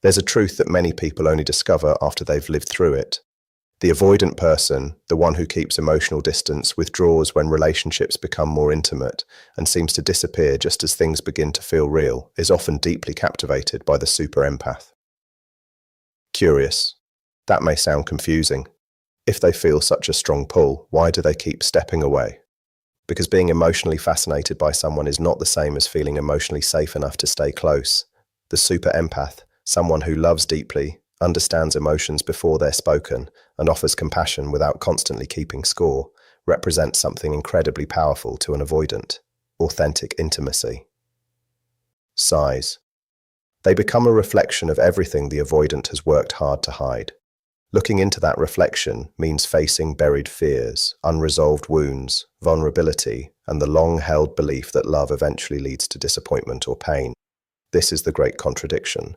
There's a truth that many people only discover after they've lived through it. The avoidant person, the one who keeps emotional distance, withdraws when relationships become more intimate and seems to disappear just as things begin to feel real, is often deeply captivated by the super empath. Curious. That may sound confusing. If they feel such a strong pull, why do they keep stepping away? Because being emotionally fascinated by someone is not the same as feeling emotionally safe enough to stay close. The super empath, someone who loves deeply, understands emotions before they're spoken, and offers compassion without constantly keeping score, represents something incredibly powerful to an avoidant: authentic intimacy. Size. They become a reflection of everything the avoidant has worked hard to hide. Looking into that reflection means facing buried fears, unresolved wounds, vulnerability, and the long-held belief that love eventually leads to disappointment or pain. This is the great contradiction.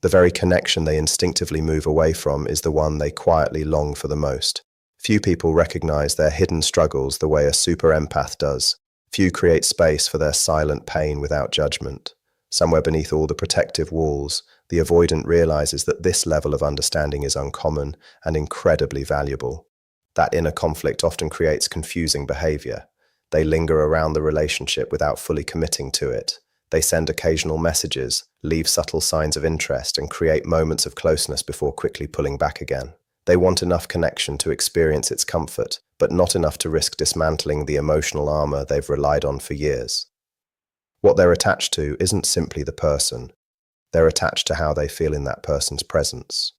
The very connection they instinctively move away from is the one they quietly long for the most. Few people recognize their hidden struggles the way a super empath does. Few create space for their silent pain without judgment. Somewhere beneath all the protective walls, the avoidant realizes that this level of understanding is uncommon and incredibly valuable. That inner conflict often creates confusing behavior. They linger around the relationship without fully committing to it. They send occasional messages, leave subtle signs of interest, and create moments of closeness before quickly pulling back again. They want enough connection to experience its comfort, but not enough to risk dismantling the emotional armor they've relied on for years. What they're attached to isn't simply the person. They're attached to how they feel in that person's presence.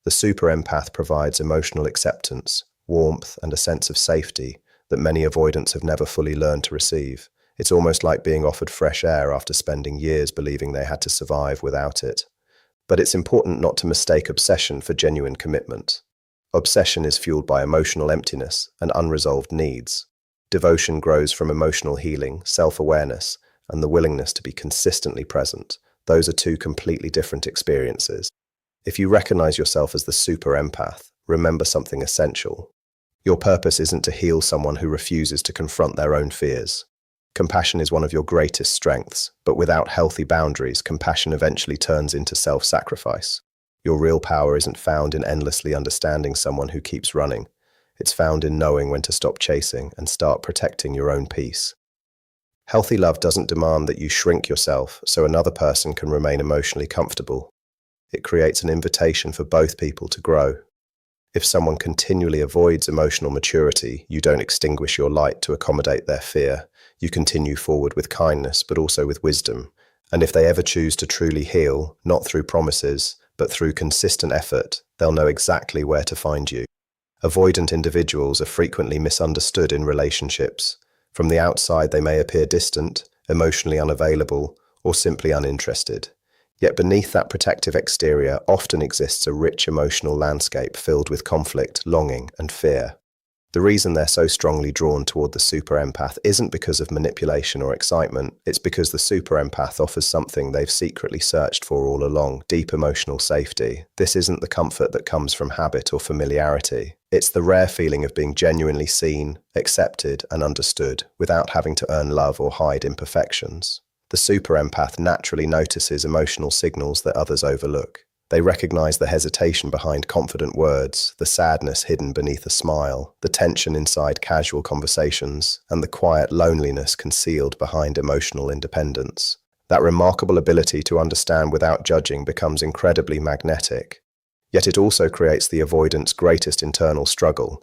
The super empath provides emotional acceptance, warmth, and a sense of safety that many avoidants have never fully learned to receive. It's almost like being offered fresh air after spending years believing they had to survive without it. But it's important not to mistake obsession for genuine commitment. Obsession is fueled by emotional emptiness and unresolved needs. Devotion grows from emotional healing, self-awareness, and the willingness to be consistently present. Those are two completely different experiences. If you recognize yourself as the super empath, remember something essential. Your purpose isn't to heal someone who refuses to confront their own fears. Compassion is one of your greatest strengths, but without healthy boundaries, compassion eventually turns into self-sacrifice. Your real power isn't found in endlessly understanding someone who keeps running. It's found in knowing when to stop chasing and start protecting your own peace. Healthy love doesn't demand that you shrink yourself so another person can remain emotionally comfortable. It creates an invitation for both people to grow. If someone continually avoids emotional maturity, you don't extinguish your light to accommodate their fear. You continue forward with kindness, but also with wisdom. And if they ever choose to truly heal, not through promises, but through consistent effort, they'll know exactly where to find you. Avoidant individuals are frequently misunderstood in relationships. From the outside, they may appear distant, emotionally unavailable, or simply uninterested. Yet beneath that protective exterior often exists a rich emotional landscape filled with conflict, longing, and fear. The reason they're so strongly drawn toward the super empath isn't because of manipulation or excitement. It's because the super empath offers something they've secretly searched for all along: deep emotional safety. This isn't the comfort that comes from habit or familiarity. It's the rare feeling of being genuinely seen, accepted, and understood without having to earn love or hide imperfections. The super empath naturally notices emotional signals that others overlook. They recognize the hesitation behind confident words, the sadness hidden beneath a smile, the tension inside casual conversations, and the quiet loneliness concealed behind emotional independence. That remarkable ability to understand without judging becomes incredibly magnetic. Yet it also creates the avoidant's greatest internal struggle.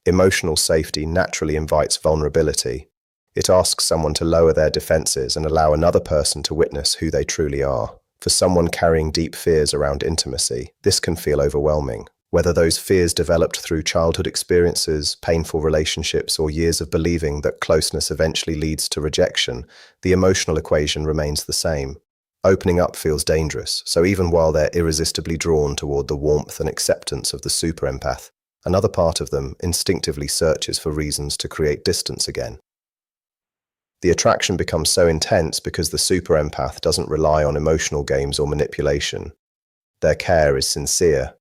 Emotional safety naturally invites vulnerability. It asks someone to lower their defenses and allow another person to witness who they truly are. For someone carrying deep fears around intimacy, this can feel overwhelming. Whether those fears developed through childhood experiences, painful relationships, or years of believing that closeness eventually leads to rejection, the emotional equation remains the same. Opening up feels dangerous, so even while they're irresistibly drawn toward the warmth and acceptance of the super empath, another part of them instinctively searches for reasons to create distance again. The attraction becomes so intense because the super empath doesn't rely on emotional games or manipulation. Their care is sincere.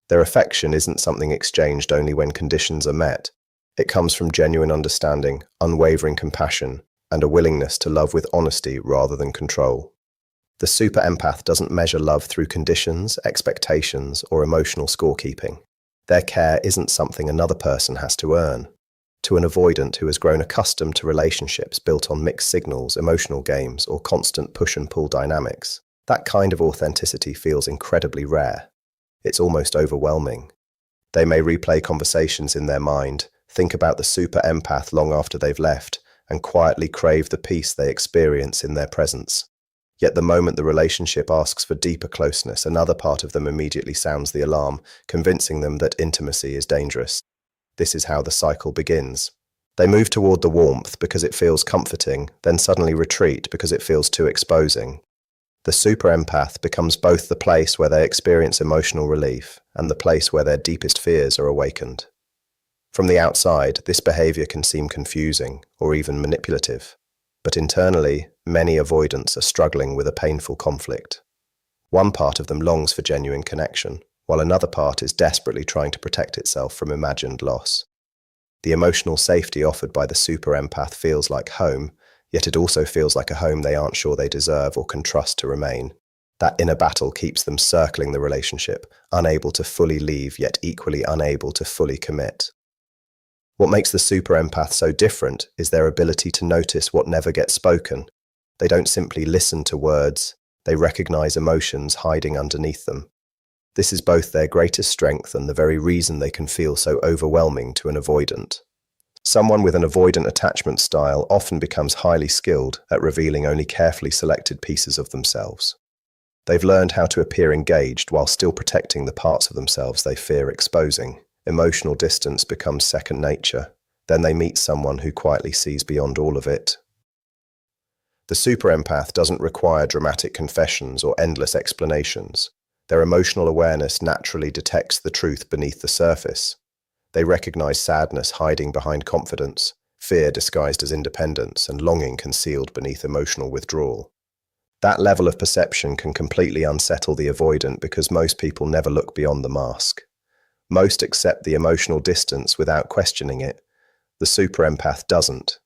Their affection isn't something exchanged only when conditions are met. It comes from genuine understanding, unwavering compassion, and a willingness to love with honesty rather than control. The super empath doesn't measure love through conditions, expectations, or emotional scorekeeping. Their care isn't something another person has to earn. To an avoidant who has grown accustomed to relationships built on mixed signals, emotional games, or constant push and pull dynamics, that kind of authenticity feels incredibly rare. It's almost overwhelming. They may replay conversations in their mind, think about the super empath long after they've left, and quietly crave the peace they experience in their presence. Yet the moment the relationship asks for deeper closeness, another part of them immediately sounds the alarm, convincing them that intimacy is dangerous. This is how the cycle begins. They move toward the warmth because it feels comforting, then suddenly retreat because it feels too exposing. The super empath becomes both the place where they experience emotional relief and the place where their deepest fears are awakened. From the outside, this behavior can seem confusing or even manipulative, but internally, many avoidants are struggling with a painful conflict. One part of them longs for genuine connection, while another part is desperately trying to protect itself from imagined loss. The emotional safety offered by the super empath feels like home, yet it also feels like a home they aren't sure they deserve or can trust to remain. That inner battle keeps them circling the relationship, unable to fully leave, yet equally unable to fully commit. What makes the super empath so different is their ability to notice what never gets spoken. They don't simply listen to words, they recognize emotions hiding underneath them. This is both their greatest strength and the very reason they can feel so overwhelming to an avoidant. Someone with an avoidant attachment style often becomes highly skilled at revealing only carefully selected pieces of themselves. They've learned how to appear engaged while still protecting the parts of themselves they fear exposing. Emotional distance becomes second nature. Then they meet someone who quietly sees beyond all of it. The super empath doesn't require dramatic confessions or endless explanations. Their emotional awareness naturally detects the truth beneath the surface. They recognize sadness hiding behind confidence, fear disguised as independence, and longing concealed beneath emotional withdrawal. That level of perception can completely unsettle the avoidant because most people never look beyond the mask. Most accept the emotional distance without questioning it. The super empath doesn't.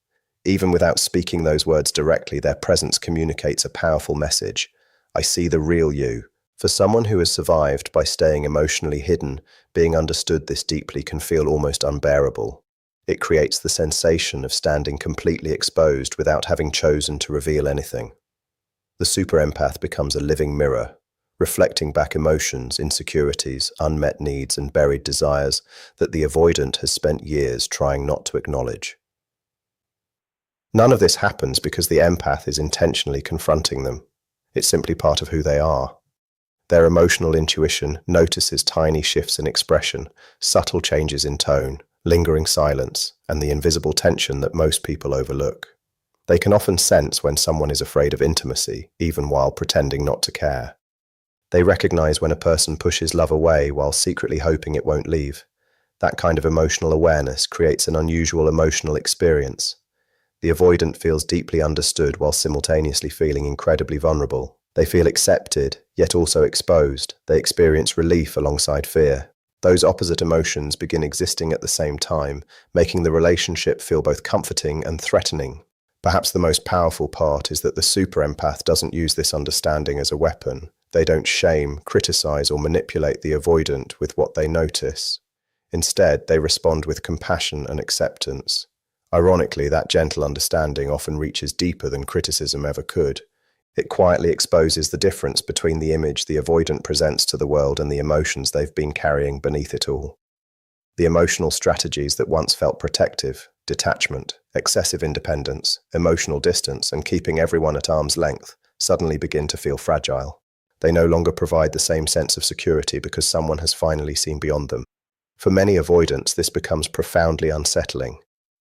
Even without speaking those words directly, their presence communicates a powerful message. I see the real you. For someone who has survived by staying emotionally hidden, being understood this deeply can feel almost unbearable. It creates the sensation of standing completely exposed without having chosen to reveal anything. The super empath becomes a living mirror, reflecting back emotions, insecurities, unmet needs, and buried desires that the avoidant has spent years trying not to acknowledge. None of this happens because the empath is intentionally confronting them. It's simply part of who they are. Their emotional intuition notices tiny shifts in expression, subtle changes in tone, lingering silence, and the invisible tension that most people overlook. They can often sense when someone is afraid of intimacy, even while pretending not to care. They recognize when a person pushes love away while secretly hoping it won't leave. That kind of emotional awareness creates an unusual emotional experience. The avoidant feels deeply understood while simultaneously feeling incredibly vulnerable. They feel accepted, yet also exposed. They experience relief alongside fear. Those opposite emotions begin existing at the same time, making the relationship feel both comforting and threatening. Perhaps the most powerful part is that the super empath doesn't use this understanding as a weapon. They don't shame, criticize, or manipulate the avoidant with what they notice. Instead, they respond with compassion and acceptance. Ironically, that gentle understanding often reaches deeper than criticism ever could. It quietly exposes the difference between the image the avoidant presents to the world and the emotions they've been carrying beneath it all. The emotional strategies that once felt protective, detachment, excessive independence, emotional distance, and keeping everyone at arm's length, suddenly begin to feel fragile. They no longer provide the same sense of security because someone has finally seen beyond them. For many avoidants, this becomes profoundly unsettling.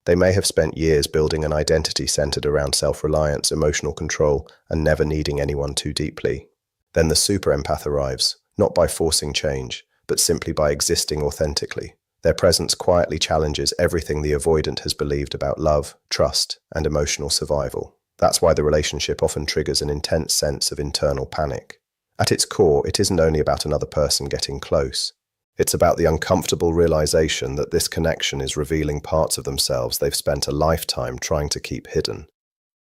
They may have spent years building an identity centered around self-reliance, emotional control, and never needing anyone too deeply. Then the super empath arrives, not by forcing change, but simply by existing authentically. Their presence quietly challenges everything the avoidant has believed about love, trust, and emotional survival. That's why the relationship often triggers an intense sense of internal panic. At its core, it isn't only about another person getting close. It's about the uncomfortable realization that this connection is revealing parts of themselves they've spent a lifetime trying to keep hidden.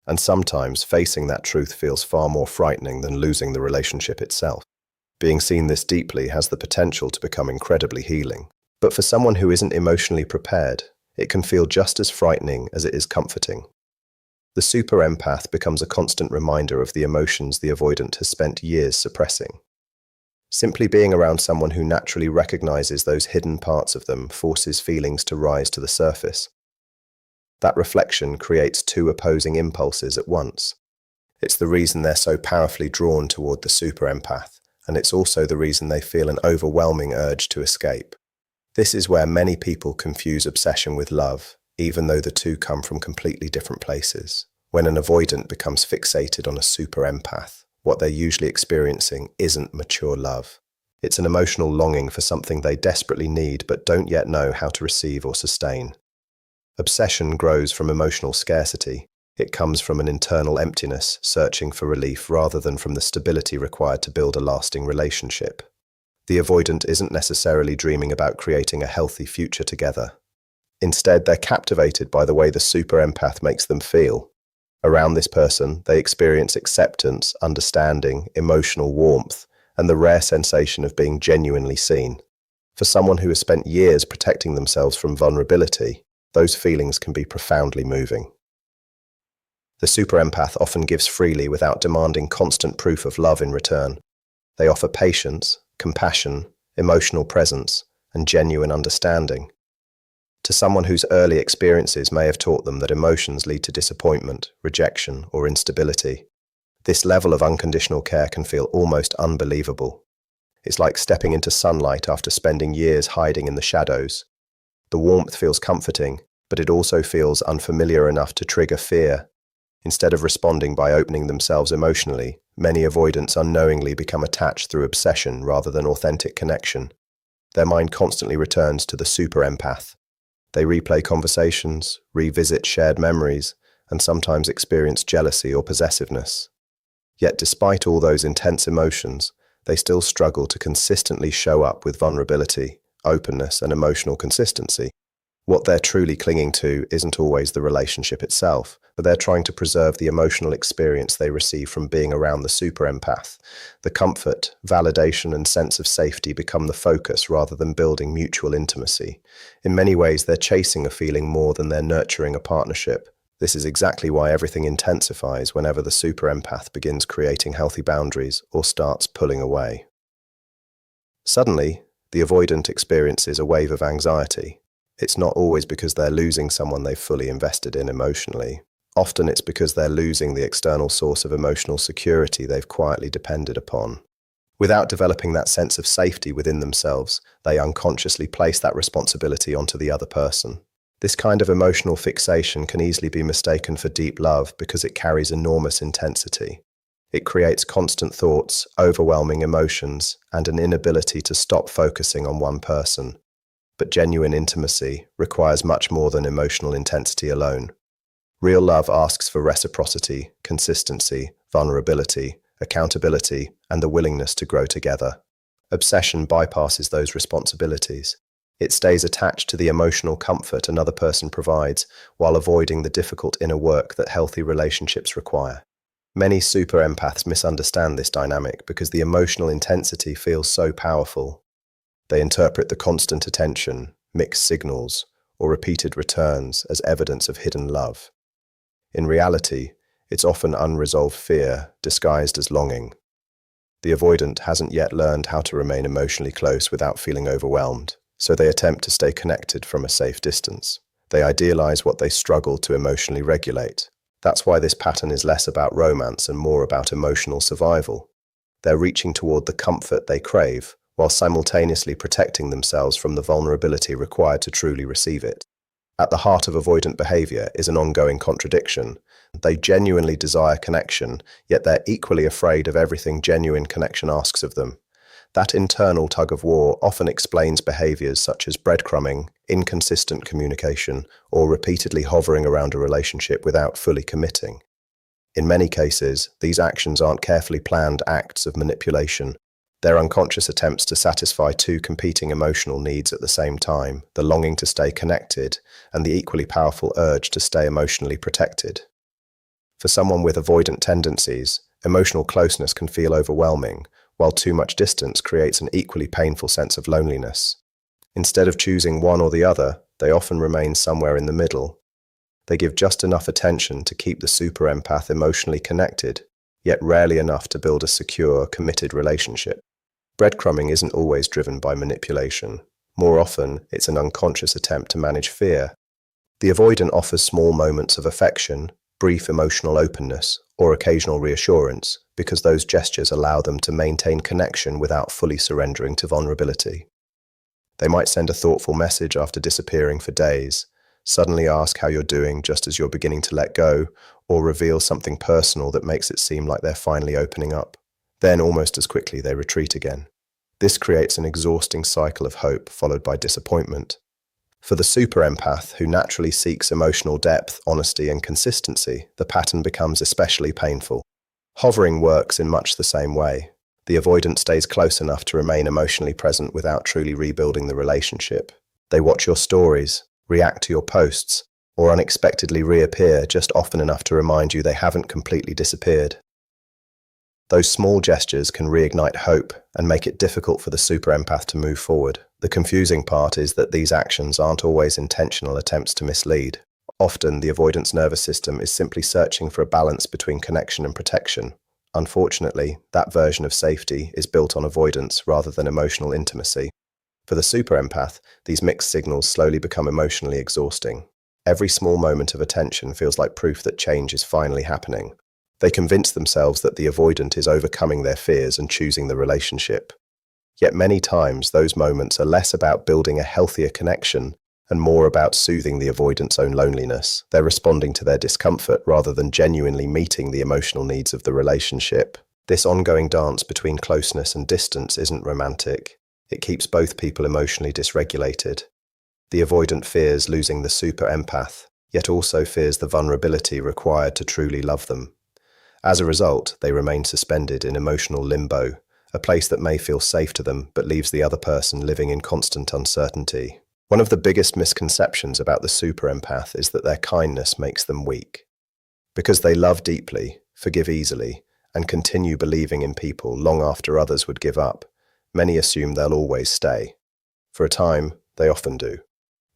And sometimes facing that truth feels far more frightening than losing the relationship itself. Being seen this deeply has the potential to become incredibly healing. But for someone who isn't emotionally prepared, it can feel just as frightening as it is comforting. The super empath becomes a constant reminder of the emotions the avoidant has spent years suppressing. Simply being around someone who naturally recognizes those hidden parts of them forces feelings to rise to the surface. That reflection creates two opposing impulses at once. It's the reason they're so powerfully drawn toward the super empath, and it's also the reason they feel an overwhelming urge to escape. This is where many people confuse obsession with love, even though the two come from completely different places. When an avoidant becomes fixated on a super empath, what they're usually experiencing isn't mature love. It's an emotional longing for something they desperately need but don't yet know how to receive or sustain. Obsession grows from emotional scarcity. It comes from an internal emptiness, searching for relief rather than from the stability required to build a lasting relationship. The avoidant isn't necessarily dreaming about creating a healthy future together. Instead, they're captivated by the way the super empath makes them feel. Around this person, they experience acceptance, understanding, emotional warmth, and the rare sensation of being genuinely seen. For someone who has spent years protecting themselves from vulnerability, those feelings can be profoundly moving. The super empath often gives freely without demanding constant proof of love in return. They offer patience, compassion, emotional presence, and genuine understanding. To someone whose early experiences may have taught them that emotions lead to disappointment, rejection, or instability, this level of unconditional care can feel almost unbelievable. It's like stepping into sunlight after spending years hiding in the shadows. The warmth feels comforting, but it also feels unfamiliar enough to trigger fear. Instead of responding by opening themselves emotionally, many avoidants unknowingly become attached through obsession rather than authentic connection. Their mind constantly returns to the super empath. They replay conversations, revisit shared memories, and sometimes experience jealousy or possessiveness. Yet despite all those intense emotions, they still struggle to consistently show up with vulnerability, openness, and emotional consistency. What they're truly clinging to isn't always the relationship itself, but they're trying to preserve the emotional experience they receive from being around the super empath. The comfort, validation, and sense of safety become the focus rather than building mutual intimacy. In many ways, they're chasing a feeling more than they're nurturing a partnership. This is exactly why everything intensifies whenever the super empath begins creating healthy boundaries or starts pulling away. Suddenly, the avoidant experiences a wave of anxiety. It's not always because they're losing someone they've fully invested in emotionally. Often it's because they're losing the external source of emotional security they've quietly depended upon. Without developing that sense of safety within themselves, they unconsciously place that responsibility onto the other person. This kind of emotional fixation can easily be mistaken for deep love because it carries enormous intensity. It creates constant thoughts, overwhelming emotions, and an inability to stop focusing on one person. But genuine intimacy requires much more than emotional intensity alone. Real love asks for reciprocity, consistency, vulnerability, accountability, and the willingness to grow together. Obsession bypasses those responsibilities. It stays attached to the emotional comfort another person provides while avoiding the difficult inner work that healthy relationships require. Many super empaths misunderstand this dynamic because the emotional intensity feels so powerful. They interpret the constant attention, mixed signals, or repeated returns as evidence of hidden love. In reality, it's often unresolved fear disguised as longing. The avoidant hasn't yet learned how to remain emotionally close without feeling overwhelmed, so they attempt to stay connected from a safe distance. They idealize what they struggle to emotionally regulate. That's why this pattern is less about romance and more about emotional survival. They're reaching toward the comfort they crave, while simultaneously protecting themselves from the vulnerability required to truly receive it. At the heart of avoidant behavior is an ongoing contradiction. They genuinely desire connection, yet they're equally afraid of everything genuine connection asks of them. That internal tug of war often explains behaviors such as breadcrumbing, inconsistent communication, or repeatedly hovering around a relationship without fully committing. In many cases, these actions aren't carefully planned acts of manipulation. They're unconscious attempts to satisfy two competing emotional needs at the same time, the longing to stay connected and the equally powerful urge to stay emotionally protected. For someone with avoidant tendencies, emotional closeness can feel overwhelming, while too much distance creates an equally painful sense of loneliness. Instead of choosing one or the other, they often remain somewhere in the middle. They give just enough attention to keep the super empath emotionally connected, yet rarely enough to build a secure, committed relationship. Breadcrumbing isn't always driven by manipulation. More often, it's an unconscious attempt to manage fear. The avoidant offers small moments of affection, brief emotional openness, or occasional reassurance, because those gestures allow them to maintain connection without fully surrendering to vulnerability. They might send a thoughtful message after disappearing for days, suddenly ask how you're doing just as you're beginning to let go, or reveal something personal that makes it seem like they're finally opening up. Then, almost as quickly, they retreat again. This creates an exhausting cycle of hope followed by disappointment. For the super empath, who naturally seeks emotional depth, honesty, and consistency, the pattern becomes especially painful. Hovering works in much the same way. The avoidant stays close enough to remain emotionally present without truly rebuilding the relationship. They watch your stories, react to your posts, or unexpectedly reappear just often enough to remind you they haven't completely disappeared. Those small gestures can reignite hope and make it difficult for the super empath to move forward. The confusing part is that these actions aren't always intentional attempts to mislead. Often, the avoidance nervous system is simply searching for a balance between connection and protection. Unfortunately, that version of safety is built on avoidance rather than emotional intimacy. For the super empath, these mixed signals slowly become emotionally exhausting. Every small moment of attention feels like proof that change is finally happening. They convince themselves that the avoidant is overcoming their fears and choosing the relationship. Yet many times, those moments are less about building a healthier connection and more about soothing the avoidant's own loneliness. They're responding to their discomfort rather than genuinely meeting the emotional needs of the relationship. This ongoing dance between closeness and distance isn't romantic. It keeps both people emotionally dysregulated. The avoidant fears losing the super empath, yet also fears the vulnerability required to truly love them. As a result, they remain suspended in emotional limbo, a place that may feel safe to them but leaves the other person living in constant uncertainty. One of the biggest misconceptions about the super empath is that their kindness makes them weak. Because they love deeply, forgive easily, and continue believing in people long after others would give up, many assume they'll always stay. For a time, they often do.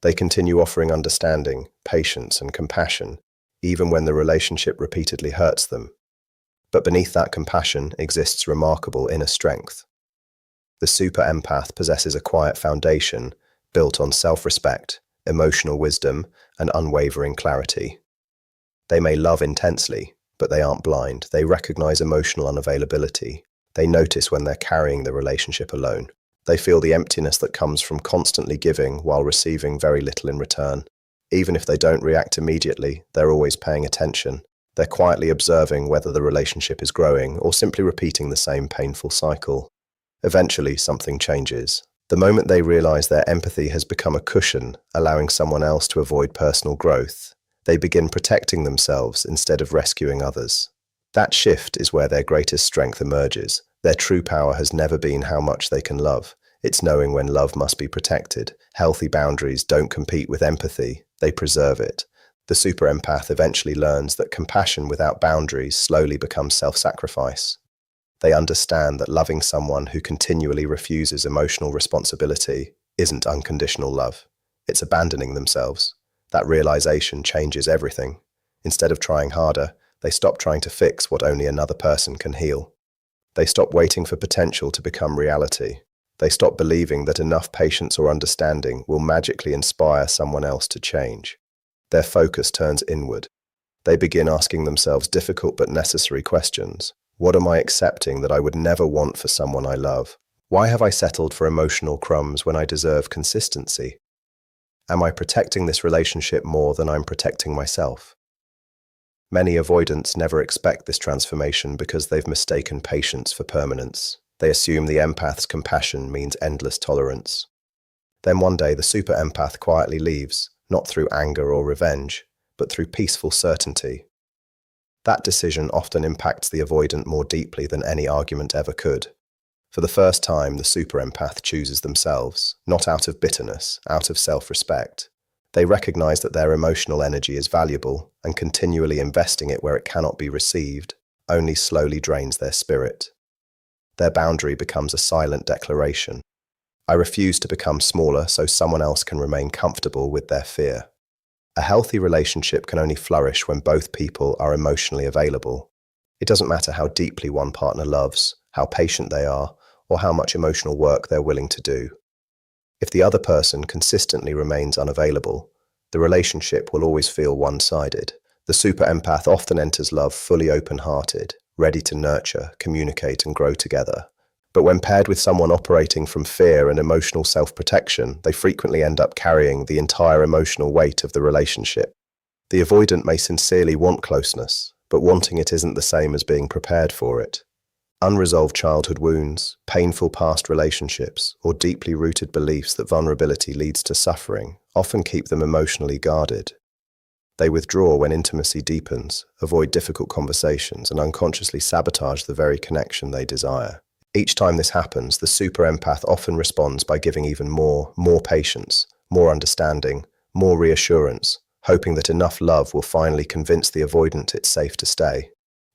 They continue offering understanding, patience, and compassion, even when the relationship repeatedly hurts them. But beneath that compassion exists remarkable inner strength. The super empath possesses a quiet foundation built on self-respect, emotional wisdom, and unwavering clarity. They may love intensely, but they aren't blind. They recognize emotional unavailability. They notice when they're carrying the relationship alone. They feel the emptiness that comes from constantly giving while receiving very little in return. Even if they don't react immediately, they're always paying attention. They're quietly observing whether the relationship is growing or simply repeating the same painful cycle. Eventually, something changes. The moment they realize their empathy has become a cushion, allowing someone else to avoid personal growth, they begin protecting themselves instead of rescuing others. That shift is where their greatest strength emerges. Their true power has never been how much they can love. It's knowing when love must be protected. Healthy boundaries don't compete with empathy, they preserve it. The super empath eventually learns that compassion without boundaries slowly becomes self-sacrifice. They understand that loving someone who continually refuses emotional responsibility isn't unconditional love. It's abandoning themselves. That realization changes everything. Instead of trying harder, they stop trying to fix what only another person can heal. They stop waiting for potential to become reality. They stop believing that enough patience or understanding will magically inspire someone else to change. Their focus turns inward. They begin asking themselves difficult but necessary questions. What am I accepting that I would never want for someone I love? Why have I settled for emotional crumbs when I deserve consistency? Am I protecting this relationship more than I'm protecting myself? Many avoidants never expect this transformation because they've mistaken patience for permanence. They assume the empath's compassion means endless tolerance. Then one day the super empath quietly leaves, not through anger or revenge, but through peaceful certainty. That decision often impacts the avoidant more deeply than any argument ever could. For the first time, the super empath chooses themselves, not out of bitterness, out of self-respect. They recognize that their emotional energy is valuable, and continually investing it where it cannot be received only slowly drains their spirit. Their boundary becomes a silent declaration. I refuse to become smaller so someone else can remain comfortable with their fear. A healthy relationship can only flourish when both people are emotionally available. It doesn't matter how deeply one partner loves, how patient they are, or how much emotional work they're willing to do. If the other person consistently remains unavailable, the relationship will always feel one-sided. The super empath often enters love fully open-hearted, ready to nurture, communicate, and grow together. But when paired with someone operating from fear and emotional self-protection, they frequently end up carrying the entire emotional weight of the relationship. The avoidant may sincerely want closeness, but wanting it isn't the same as being prepared for it. Unresolved childhood wounds, painful past relationships, or deeply rooted beliefs that vulnerability leads to suffering often keep them emotionally guarded. They withdraw when intimacy deepens, avoid difficult conversations, and unconsciously sabotage the very connection they desire. Each time this happens, the super empath often responds by giving even more patience, more understanding, more reassurance, hoping that enough love will finally convince the avoidant it's safe to stay.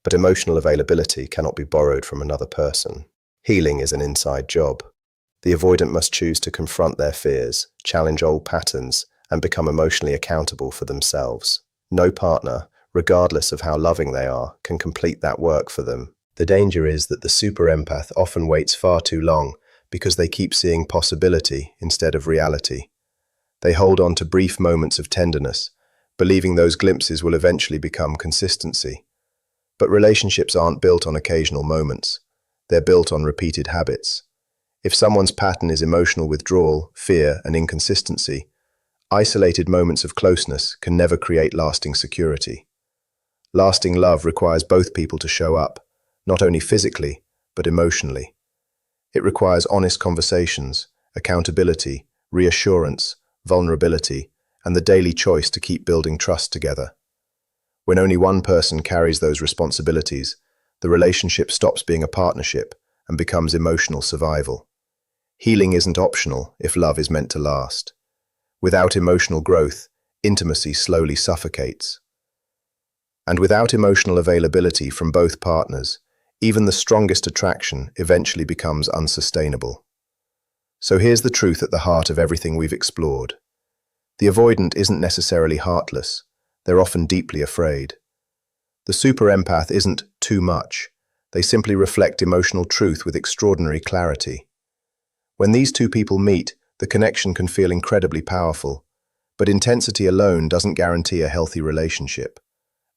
But emotional availability cannot be borrowed from another person. Healing is an inside job. The avoidant must choose to confront their fears, challenge old patterns, and become emotionally accountable for themselves. No partner, regardless of how loving they are, can complete that work for them. The danger is that the super empath often waits far too long because they keep seeing possibility instead of reality. They hold on to brief moments of tenderness, believing those glimpses will eventually become consistency. But relationships aren't built on occasional moments. They're built on repeated habits. If someone's pattern is emotional withdrawal, fear, and inconsistency, isolated moments of closeness can never create lasting security. Lasting love requires both people to show up, not only physically, but emotionally. It requires honest conversations, accountability, reassurance, vulnerability, and the daily choice to keep building trust together. When only one person carries those responsibilities, the relationship stops being a partnership and becomes emotional survival. Healing isn't optional if love is meant to last. Without emotional growth, intimacy slowly suffocates. And without emotional availability from both partners, even the strongest attraction eventually becomes unsustainable. So here's the truth at the heart of everything we've explored. The avoidant isn't necessarily heartless. They're often deeply afraid. The super empath isn't too much. They simply reflect emotional truth with extraordinary clarity. When these two people meet, the connection can feel incredibly powerful, but intensity alone doesn't guarantee a healthy relationship.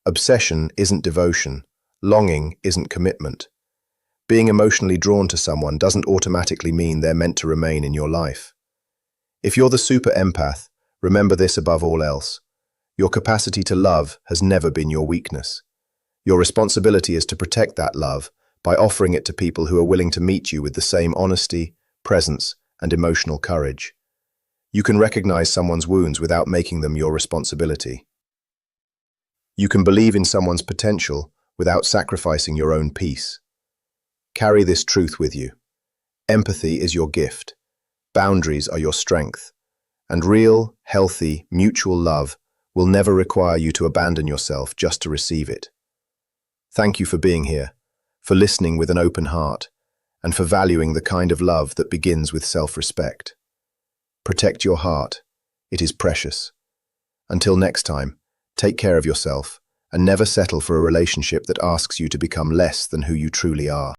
Obsession isn't devotion. Longing isn't commitment. Being emotionally drawn to someone doesn't automatically mean they're meant to remain in your life. If you're the super empath, remember this above all else. Your capacity to love has never been your weakness. Your responsibility is to protect that love by offering it to people who are willing to meet you with the same honesty, presence, and emotional courage. You can recognize someone's wounds without making them your responsibility. You can believe in someone's potential without sacrificing your own peace. Carry this truth with you. Empathy is your gift. Boundaries are your strength. And real, healthy, mutual love will never require you to abandon yourself just to receive it. Thank you for being here, for listening with an open heart, and for valuing the kind of love that begins with self-respect. Protect your heart. It is precious. Until next time, take care of yourself and never settle for a relationship that asks you to become less than who you truly are.